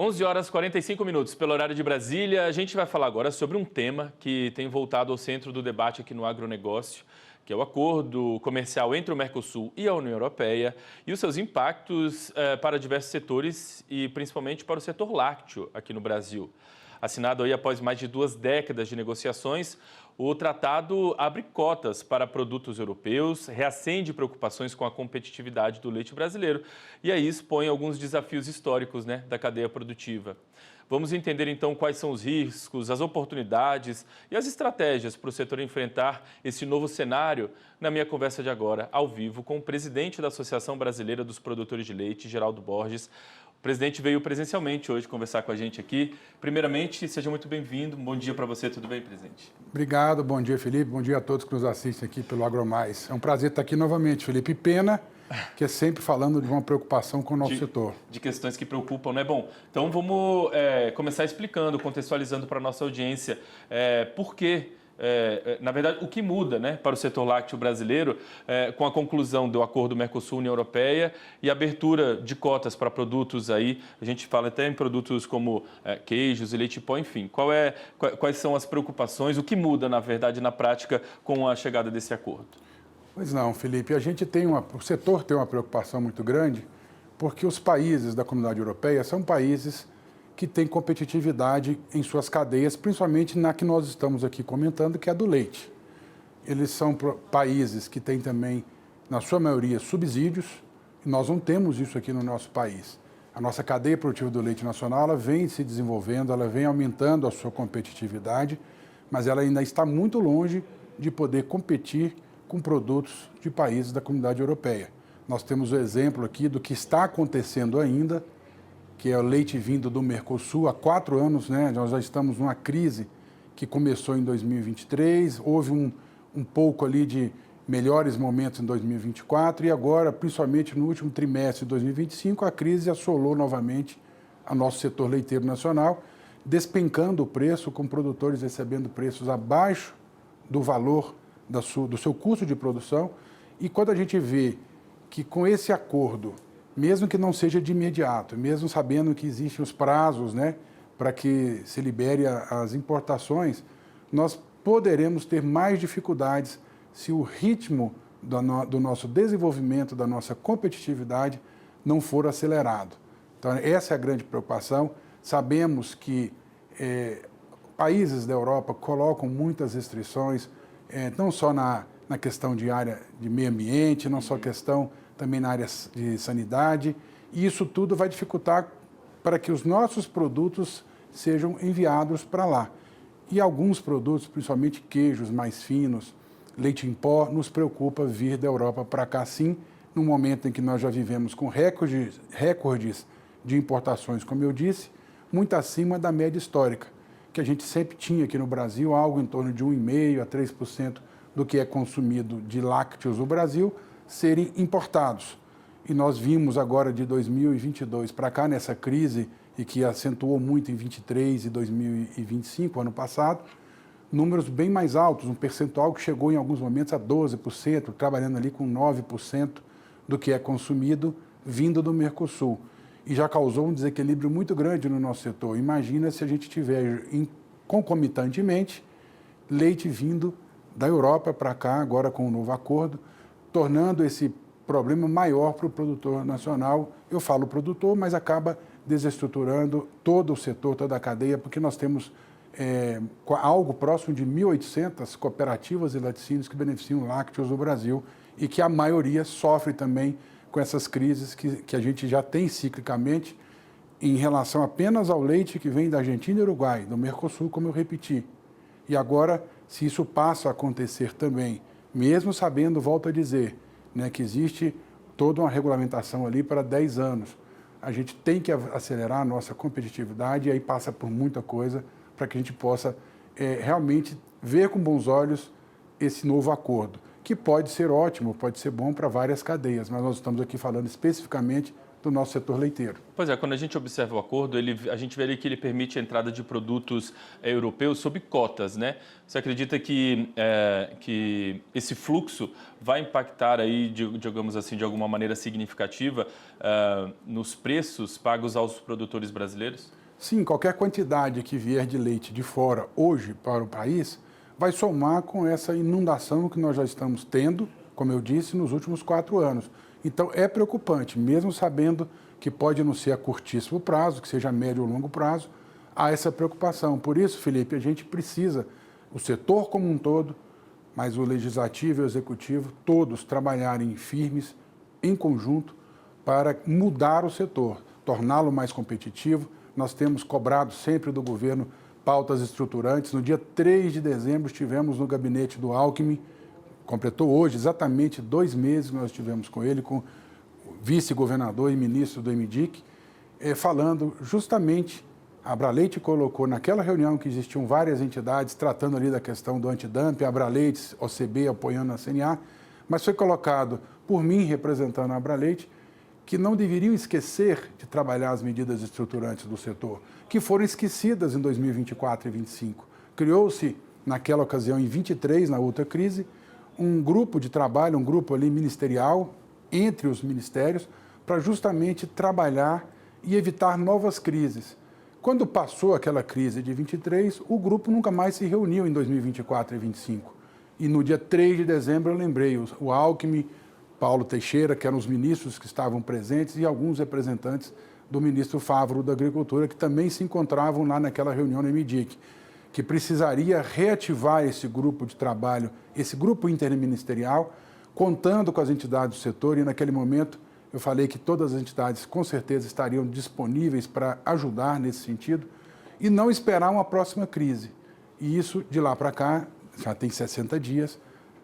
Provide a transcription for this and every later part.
11 horas e 45 minutos, pelo horário de Brasília. A gente vai falar agora sobre um tema que tem voltado ao centro do debate aqui no agronegócio, que é o acordo comercial entre o Mercosul e a União Europeia e os seus impactos para diversos setores e principalmente para o setor lácteo aqui no Brasil. Assinado aí após mais de 2 décadas de negociações, o tratado abre cotas para produtos europeus, reacende preocupações com a competitividade do leite brasileiro e aí expõe alguns desafios históricos, da cadeia produtiva. Vamos entender então quais são os riscos, as oportunidades e as estratégias para o setor enfrentar esse novo cenário na minha conversa de agora, ao vivo, com o presidente da Associação Brasileira dos Produtores de Leite, Geraldo Borges. O presidente veio presencialmente hoje conversar com a gente aqui. Primeiramente, seja muito bem-vindo. Bom dia para você. Tudo bem, presidente? Obrigado. Bom dia, Felipe. Bom dia a todos que nos assistem aqui pelo AgroMais. É um prazer estar aqui novamente, Felipe. Pena que é sempre falando de uma preocupação com o nosso setor. De questões que preocupam, né? Bom, então vamos começar explicando, contextualizando para a nossa audiência por que... na verdade, o que muda para o setor lácteo brasileiro com a conclusão do acordo Mercosul-União Europeia e a abertura de cotas para produtos aí, a gente fala até em produtos como queijos e leite em pó, enfim. Quais são as preocupações, o que muda, na verdade, na prática com a chegada desse acordo? Pois não, Felipe, o setor tem uma preocupação muito grande porque os países da Comunidade Europeia são países que têm competitividade em suas cadeias, principalmente na que nós estamos aqui comentando, que é a do leite. Eles são países que têm também, na sua maioria, subsídios, e nós não temos isso aqui no nosso país. A nossa cadeia produtiva do leite nacional ela vem se desenvolvendo, ela vem aumentando a sua competitividade, mas ela ainda está muito longe de poder competir com produtos de países da Comunidade Europeia. Nós temos o exemplo aqui do que está acontecendo ainda, que é o leite vindo do Mercosul. Há 4 anos, nós já estamos numa crise que começou em 2023, houve um pouco ali de melhores momentos em 2024 e agora, principalmente no último trimestre de 2025, a crise assolou novamente o nosso setor leiteiro nacional, despencando o preço, com produtores recebendo preços abaixo do valor do seu custo de produção. E quando a gente vê que com esse acordo, mesmo que não seja de imediato, mesmo sabendo que existem os prazos para que se libere as importações, nós poderemos ter mais dificuldades se o ritmo do nosso desenvolvimento, da nossa competitividade, não for acelerado. Então, essa é a grande preocupação. Sabemos que países da Europa colocam muitas restrições, não só na questão de área de meio ambiente, não só questão também na área de sanidade, e isso tudo vai dificultar para que os nossos produtos sejam enviados para lá. E alguns produtos, principalmente queijos mais finos, leite em pó, nos preocupa vir da Europa para cá sim, no momento em que nós já vivemos com recordes de importações, como eu disse, muito acima da média histórica, que a gente sempre tinha aqui no Brasil, algo em torno de 1,5% a 3% do que é consumido de lácteos no Brasil, serem importados. E nós vimos agora de 2022 para cá, nessa crise, e que acentuou muito em 2023 e 2025, ano passado, números bem mais altos, um percentual que chegou em alguns momentos a 12%, trabalhando ali com 9% do que é consumido vindo do Mercosul. E já causou um desequilíbrio muito grande no nosso setor. Imagina se a gente tiver concomitantemente leite vindo da Europa para cá, agora com o novo acordo, tornando esse problema maior para o produtor nacional. Eu falo produtor, mas acaba desestruturando todo o setor, toda a cadeia, porque nós temos algo próximo de 1.800 cooperativas e laticínios que beneficiam lácteos no Brasil e que a maioria sofre também com essas crises que a gente já tem ciclicamente em relação apenas ao leite que vem da Argentina e Uruguai, do Mercosul, como eu repeti. E agora, se isso passa a acontecer também, mesmo sabendo, volto a dizer, que existe toda uma regulamentação ali para 10 anos, a gente tem que acelerar a nossa competitividade e aí passa por muita coisa para que a gente possa realmente ver com bons olhos esse novo acordo, que pode ser ótimo, pode ser bom para várias cadeias, mas nós estamos aqui falando especificamente do nosso setor leiteiro. Pois é, quando a gente observa o acordo, a gente vê ali que ele permite a entrada de produtos europeus sob cotas, né? Você acredita que esse fluxo vai impactar aí, digamos assim, de alguma maneira significativa nos preços pagos aos produtores brasileiros? Sim, qualquer quantidade que vier de leite de fora hoje para o país vai somar com essa inundação que nós já estamos tendo, como eu disse, nos últimos 4 anos. Então, é preocupante, mesmo sabendo que pode não ser a curtíssimo prazo, que seja a médio ou longo prazo, há essa preocupação. Por isso, Felipe, a gente precisa, o setor como um todo, mas o legislativo e o executivo, todos trabalharem firmes, em conjunto, para mudar o setor, torná-lo mais competitivo. Nós temos cobrado sempre do governo pautas estruturantes. No dia 3 de dezembro, estivemos no gabinete do Alckmin, completou hoje exatamente 2 meses que nós estivemos com ele, com o vice-governador e ministro do MDIC, falando justamente, a Abraleite colocou naquela reunião que existiam várias entidades tratando ali da questão do antidumping, a Abraleite, OCB apoiando a CNA, mas foi colocado por mim, representando a Abraleite, que não deveriam esquecer de trabalhar as medidas estruturantes do setor, que foram esquecidas em 2024 e 2025. Criou-se, naquela ocasião, em 23, na outra crise, um grupo de trabalho, um grupo ali ministerial, entre os ministérios, para justamente trabalhar e evitar novas crises. Quando passou aquela crise de 23, o grupo nunca mais se reuniu em 2024 e 2025. E no dia 3 de dezembro eu lembrei, o Alckmin, Paulo Teixeira, que eram os ministros que estavam presentes, e alguns representantes do ministro Favaro da Agricultura, que também se encontravam lá naquela reunião no MDIC, que precisaria reativar esse grupo de trabalho, esse grupo interministerial, contando com as entidades do setor, e naquele momento eu falei que todas as entidades com certeza estariam disponíveis para ajudar nesse sentido, e não esperar uma próxima crise. E isso, de lá para cá, já tem 60 dias,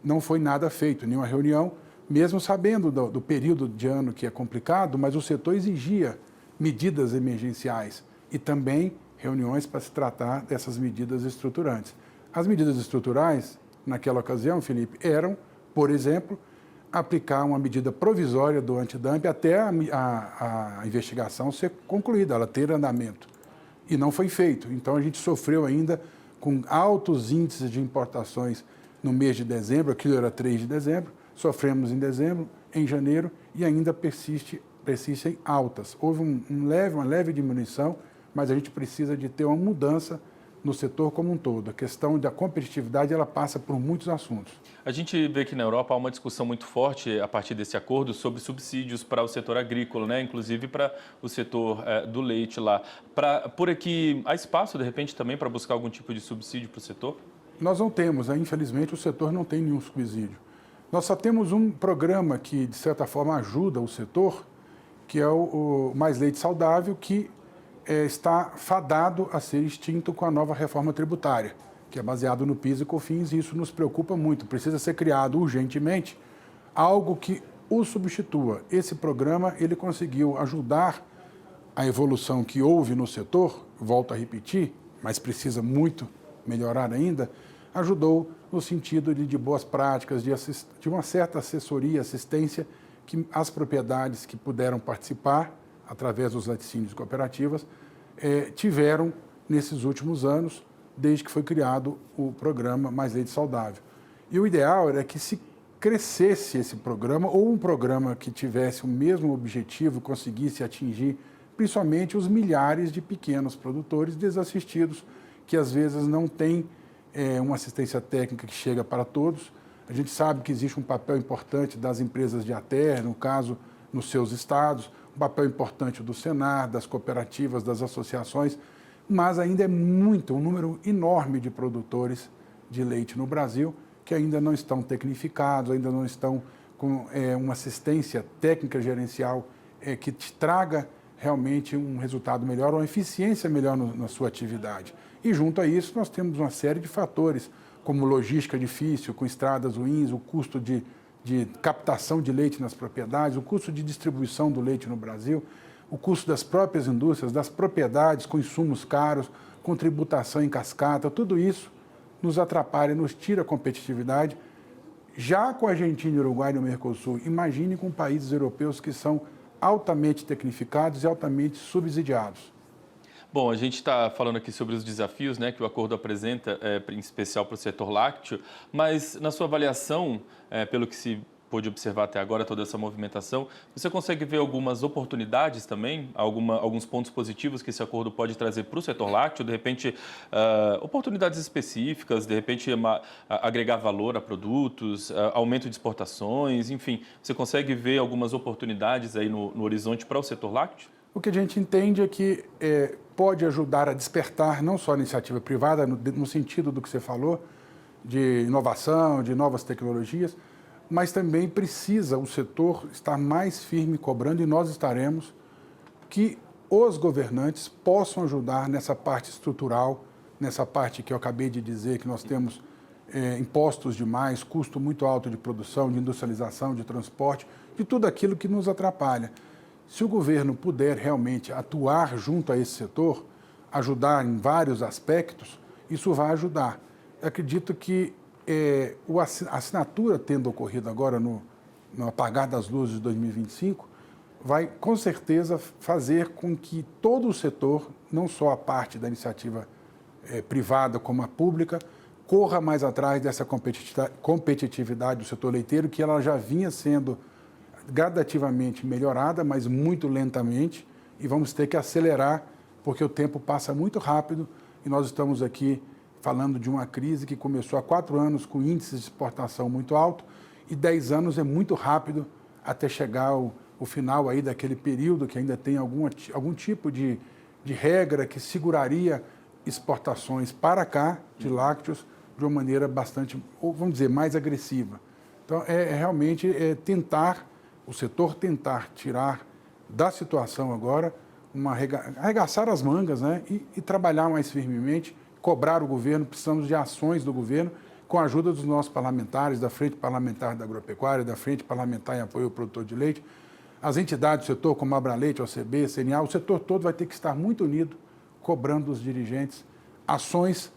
não foi nada feito, nenhuma reunião, mesmo sabendo do período de ano que é complicado, mas o setor exigia medidas emergenciais e também reuniões para se tratar dessas medidas estruturantes. As medidas estruturais, naquela ocasião, Felipe, eram, por exemplo, aplicar uma medida provisória do antidumping até a investigação ser concluída, ela ter andamento. E não foi feito. Então, a gente sofreu ainda com altos índices de importações no mês de dezembro, aquilo era 3 de dezembro, sofremos em dezembro, em janeiro, e ainda persistem altas. Houve uma leve diminuição, mas a gente precisa de ter uma mudança no setor como um todo. A questão da competitividade, ela passa por muitos assuntos. A gente vê que na Europa há uma discussão muito forte a partir desse acordo sobre subsídios para o setor agrícola, né? Inclusive para o setor do leite lá. Por aqui, há espaço, de repente, também para buscar algum tipo de subsídio para o setor? Nós não temos, né? Infelizmente, o setor não tem nenhum subsídio. Nós só temos um programa que, de certa forma, ajuda o setor, que é o Mais Leite Saudável, que está fadado a ser extinto com a nova reforma tributária, que é baseado no PIS e COFINS, e isso nos preocupa muito. Precisa ser criado urgentemente algo que o substitua. Esse programa, ele conseguiu ajudar a evolução que houve no setor, volto a repetir, mas precisa muito melhorar ainda, ajudou no sentido de boas práticas, de uma certa assessoria, assistência, que as propriedades que puderam participar, através dos laticínios e cooperativas, tiveram nesses últimos anos, desde que foi criado o programa Mais Leite Saudável. E o ideal era que se crescesse esse programa, ou um programa que tivesse o mesmo objetivo, conseguisse atingir principalmente os milhares de pequenos produtores desassistidos, que às vezes não têm uma assistência técnica que chega para todos. A gente sabe que existe um papel importante das empresas de aterro, no caso, nos seus estados, um papel importante do Senar, das cooperativas, das associações, mas ainda é um número enorme de produtores de leite no Brasil que ainda não estão tecnificados, ainda não estão com uma assistência técnica gerencial que te traga realmente um resultado melhor, uma eficiência melhor na sua atividade. E junto a isso nós temos uma série de fatores, como logística difícil, com estradas ruins, o custo de captação de leite nas propriedades, o custo de distribuição do leite no Brasil, o custo das próprias indústrias, das propriedades com insumos caros, com tributação em cascata, tudo isso nos atrapalha, nos tira a competitividade. Já com a Argentina, Uruguai e o Mercosul, imagine com países europeus que são altamente tecnificados e altamente subsidiados. Bom, a gente está falando aqui sobre os desafios, né, que o acordo apresenta, em especial para o setor lácteo, mas na sua avaliação, pelo que se pôde observar até agora, toda essa movimentação, você consegue ver algumas oportunidades também, alguns pontos positivos que esse acordo pode trazer para o setor lácteo, de repente, oportunidades específicas, de repente agregar valor a produtos, aumento de exportações, enfim, você consegue ver algumas oportunidades aí no horizonte para o setor lácteo? O que a gente entende é que pode ajudar a despertar não só a iniciativa privada, no sentido do que você falou, de inovação, de novas tecnologias, mas também precisa o setor estar mais firme cobrando, e nós estaremos, que os governantes possam ajudar nessa parte estrutural, nessa parte que eu acabei de dizer, que nós temos impostos demais, custo muito alto de produção, de industrialização, de transporte, de tudo aquilo que nos atrapalha. Se o governo puder realmente atuar junto a esse setor, ajudar em vários aspectos, isso vai ajudar. Eu acredito que a assinatura tendo ocorrido agora no apagar das luzes de 2025, vai com certeza fazer com que todo o setor, não só a parte da iniciativa privada como a pública, corra mais atrás dessa competitividade do setor leiteiro, que ela já vinha sendo gradativamente melhorada, mas muito lentamente, e vamos ter que acelerar, porque o tempo passa muito rápido e nós estamos aqui falando de uma crise que começou há 4 anos com índices de exportação muito alto e 10 anos é muito rápido até chegar ao final aí daquele período que ainda tem algum tipo de regra que seguraria exportações para cá de lácteos de uma maneira bastante, ou vamos dizer, mais agressiva. Então, realmente tentar, o setor tentar tirar da situação agora, arregaçar as mangas, né, e trabalhar mais firmemente, cobrar o governo, precisamos de ações do governo, com a ajuda dos nossos parlamentares, da Frente Parlamentar da Agropecuária, da Frente Parlamentar em Apoio ao Produtor de Leite, as entidades do setor, como Abraleite, OCB, CNA, o setor todo vai ter que estar muito unido, cobrando dos dirigentes ações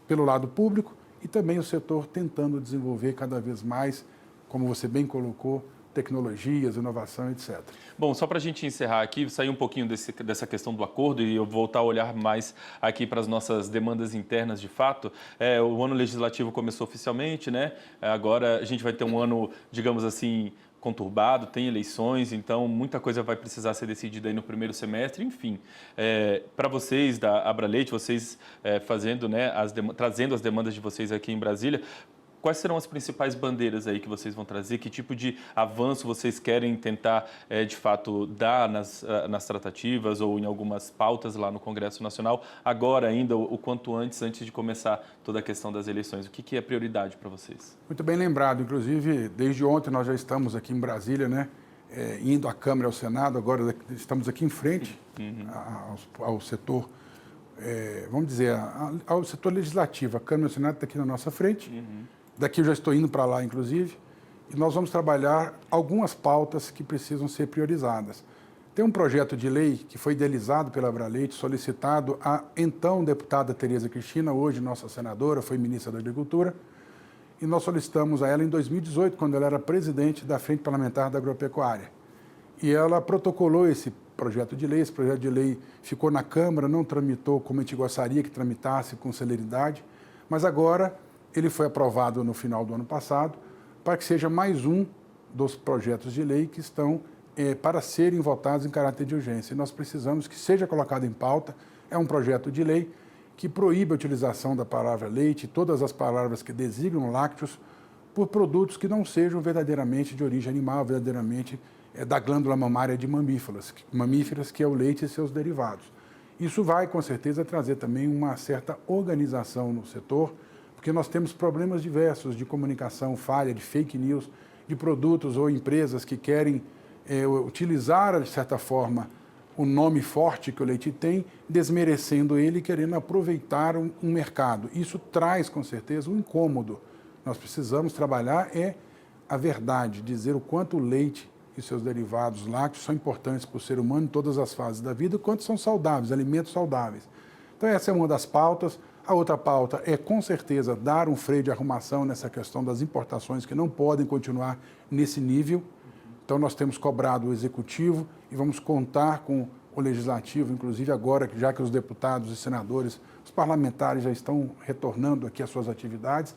pelo lado público e também o setor tentando desenvolver cada vez mais, como você bem colocou, tecnologias, inovação, etc. Bom, só para a gente encerrar aqui, sair um pouquinho dessa questão do acordo e eu voltar a olhar mais aqui para as nossas demandas internas de fato. O ano legislativo começou oficialmente, né? Agora a gente vai ter um ano, digamos assim, conturbado, tem eleições, então muita coisa vai precisar ser decidida aí no primeiro semestre. Enfim, para vocês da Abraleite, vocês fazendo, né, trazendo as demandas de vocês aqui em Brasília, quais serão as principais bandeiras aí que vocês vão trazer? Que tipo de avanço vocês querem tentar, de fato, dar nas tratativas ou em algumas pautas lá no Congresso Nacional, agora ainda, o quanto antes de começar toda a questão das eleições? O que é prioridade para vocês? Muito bem lembrado. Inclusive, desde ontem nós já estamos aqui em Brasília, né, indo à Câmara e ao Senado, agora estamos aqui em frente ao setor, vamos dizer, ao setor legislativo. A Câmara e o Senado está aqui na nossa frente. Daqui eu já estou indo para lá, inclusive, e nós vamos trabalhar algumas pautas que precisam ser priorizadas. Tem um projeto de lei que foi idealizado pela Abraleite, solicitado à então deputada Tereza Cristina, hoje nossa senadora, foi ministra da Agricultura, e nós solicitamos a ela em 2018, quando ela era presidente da Frente Parlamentar da Agropecuária. E ela protocolou esse projeto de lei ficou na Câmara, não tramitou como a gente gostaria que tramitasse com celeridade, mas agora ele foi aprovado no final do ano passado para que seja mais um dos projetos de lei que estão para serem votados em caráter de urgência. E nós precisamos que seja colocado em pauta. É um projeto de lei que proíbe a utilização da palavra leite e todas as palavras que designam lácteos por produtos que não sejam verdadeiramente de origem animal, verdadeiramente da glândula mamária de mamíferas, que é o leite e seus derivados. Isso vai, com certeza, trazer também uma certa organização no setor, porque nós temos problemas diversos de comunicação falha, de fake news, de produtos ou empresas que querem utilizar, de certa forma, o nome forte que o leite tem, desmerecendo ele e querendo aproveitar um mercado. Isso traz, com certeza, um incômodo. Nós precisamos trabalhar a verdade, dizer o quanto o leite e seus derivados lácteos são importantes para o ser humano em todas as fases da vida, o quanto são saudáveis, alimentos saudáveis. Então, essa é uma das pautas. A outra pauta é, com certeza, dar um freio de arrumação nessa questão das importações que não podem continuar nesse nível. Então, nós temos cobrado o Executivo e vamos contar com o Legislativo, inclusive agora, já que os deputados e senadores, os parlamentares já estão retornando aqui às suas atividades,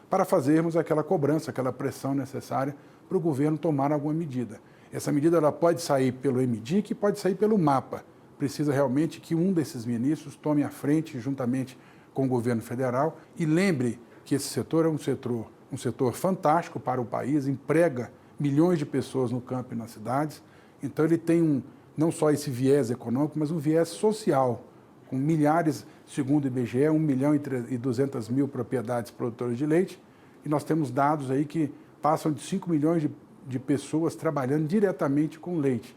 para fazermos aquela cobrança, aquela pressão necessária para o governo tomar alguma medida. Essa medida ela pode sair pelo MDIC e pode sair pelo MAPA. Precisa realmente que um desses ministros tome a frente, juntamente com o governo federal, e lembre que esse setor é um setor fantástico para o país, emprega milhões de pessoas no campo e nas cidades. Então, ele tem não só esse viés econômico, mas um viés social, com milhares, segundo o IBGE, 1.200.000 propriedades produtoras de leite, e nós temos dados aí que passam de 5 milhões de pessoas trabalhando diretamente com leite,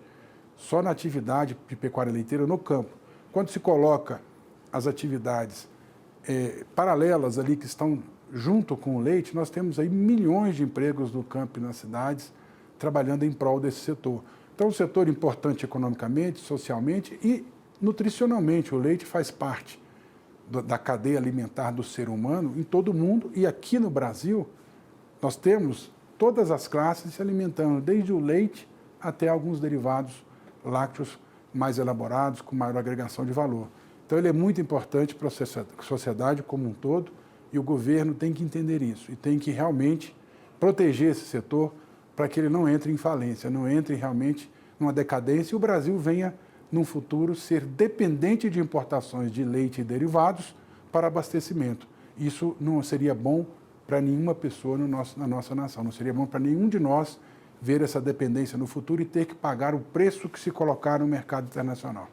só na atividade de pecuária leiteira no campo. Quando se coloca as atividades paralelas ali que estão junto com o leite, nós temos aí milhões de empregos no campo e nas cidades trabalhando em prol desse setor. Então, um setor importante economicamente, socialmente e nutricionalmente. O leite faz parte da cadeia alimentar do ser humano em todo o mundo, e aqui no Brasil nós temos todas as classes se alimentando, desde o leite até alguns derivados lácteos mais elaborados, com maior agregação de valor. Então, ele é muito importante para a sociedade como um todo, e o governo tem que entender isso e tem que realmente proteger esse setor para que ele não entre em falência, não entre realmente numa decadência e o Brasil venha, num futuro, ser dependente de importações de leite e derivados para abastecimento. Isso não seria bom para nenhuma pessoa na nossa nação, não seria bom para nenhum de nós ver essa dependência no futuro e ter que pagar o preço que se colocar no mercado internacional.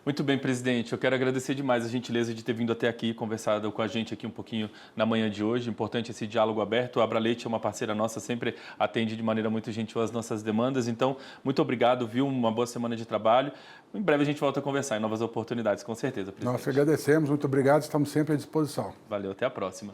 Muito bem, presidente. Eu quero agradecer demais a gentileza de ter vindo até aqui, conversado com a gente aqui um pouquinho na manhã de hoje. Importante esse diálogo aberto. A Abraleite é uma parceira nossa, sempre atende de maneira muito gentil as nossas demandas. Então, muito obrigado, viu? Uma boa semana de trabalho. Em breve a gente volta a conversar em novas oportunidades, com certeza, presidente. Nós agradecemos, muito obrigado, estamos sempre à disposição. Valeu, até a próxima.